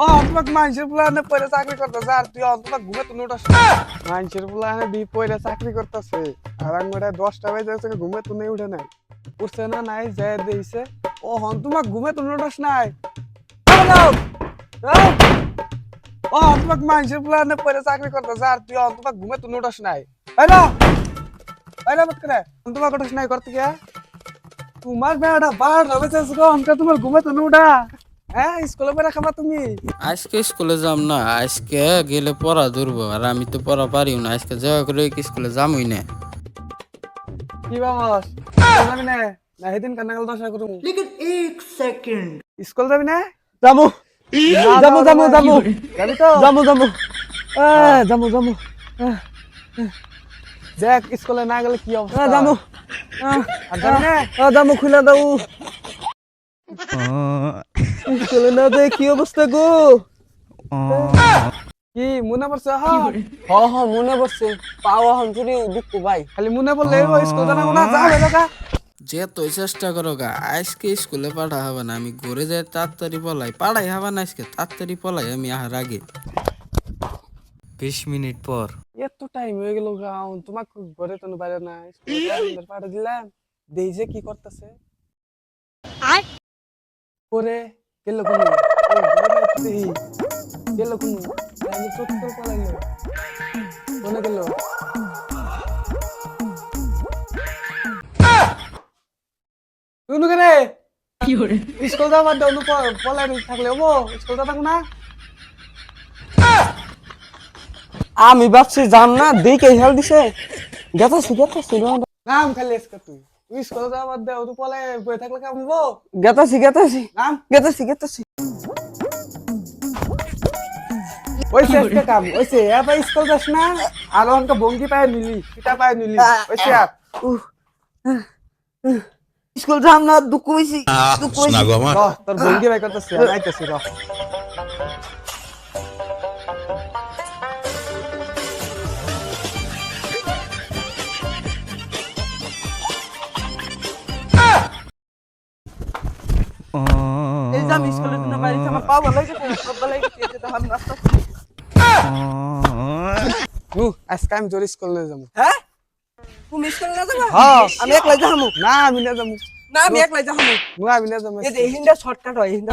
ও তোমাক মানুষের প্লানে পরে চাকরি করতেছে আর তুই তোমাক ঘুমে তুলে উঠাস মানুষের প্লানে বি পরে চাকরি করতেছে আর আঙ্গুরে 10টা বাজে ঘুমে তুলে উঠে নাই উঠছে না নাই যে দিয়েছে ও হন তোমাক ঘুমে তুলে উঠাস নাই ও তোমাক মানুষের প্লানে পরে চাকরি করতেছে আর তুই তোমাক ঘুমে তুলে উঠাস নাই হ্যালো হ্যালো মত করে তোমাক উঠাস নাই করতে গিয়া তোমার বেড়া বার হবে গো हमका তোমার ঘুমে তুলে উঠা হ্যাঁ স্কুলে পড়া খাবা তুমি আজকে স্কুলে যাম না, আজকে গেলে পড়া ধরবো আর আমি তো পড়া পারিও না। আজকে যাওয়া করে স্কুলে যামই না। কি বাস যাবি না না সেদিন কান্নাকাল দশা করুম लेकिन एक सेकंड স্কুল যাবি না যামু যামু যামু যামু যাবি তো যামু যামু যামু যামু দেখ স্কুলে না গেলে কি অবস্থা যামু আর যাবি না যামু খুলে দাও স্কুলে না দে কি অবস্থা গো কি মনে পড়ছে হ মনে পড়ছে পাওয়া হঞ্চুরি দুঃখ ভাই খালি মনে পড়লে স্কুল জানা না যা হয়ে গা যে তুই চেষ্টা করো গা, আজকে স্কুলে পাঠা হবে না। আমি ঘরে যাই তাড়াতাড়ি পলাই, পাড়াই হবে না আজকে, তাড়াতাড়ি পলাই আমি আহার আগে। 20 মিনিট পর এত টাইম হয়ে গেল গা তোমাকে ঘরে তো বাইরে না স্কুলে পাঠা দিলাম দেই যে কি করতেছে পরে গেল কোন গেল কোন আমি চত্বর পলাইলো কোনে গেল তুই কেনে কি করে স্কুল যাবার দাও নু পলাই থাকলে হবো স্কুল যাবা না আমি ভাবছি যাম না দেখে হেল দিছে গেতাছি নাম খালি আজকে তুই স্কুল যাবার দাও তুই পলাই বই থাকলে কেমন হবো গেতাছি নাম গেতাছি ওইসে আজকে কাম ওইসে এবার স্কুল যাস না আর অনকা বঙ্গি পায় নিলি কিতা পায় নিলি ওইসে আর স্কুল যাম না দুঃখ হইছি তোর বঙ্গি বাই করতেছি আইতেছি র এই যাম স্কুলে না বাইরে আমার পা ভালো লাগে সব ভালো লাগে এটা হাম রাস্তা আজকে আমি তোর স্কুলে যাবো হ্যাঁ তুমি স্কুলে না যাবা হ্যাঁ আমি একলাই যামু না আমি না যাবো না আমি একলাই যামু না আমি না যাবো এই যে হিন্দা শর্টকাট হয় হিন্দা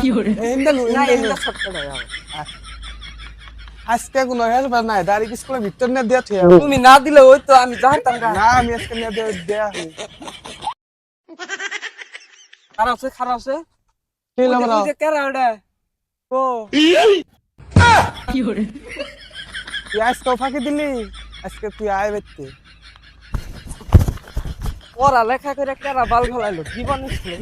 হিন্দা লু না হিন্দা শর্টকাট হয় আজকে কোনো হেল্পার নাই ডাইরেক্ট স্কুলের ভিতর না দিয়া থিয়া তুমি না দিলে ওই তো আমি জানতাম না না আমি আজকে না দেয়া হই খারাপ আছে কি লাগা ওই যে কেরা ওটা ও তুই আজকে ফাঁকি দিলি আজকে তুই আয় বেতে পড়া লেখা করে কেরা বাল ফলাইলো জীবন স্কুলে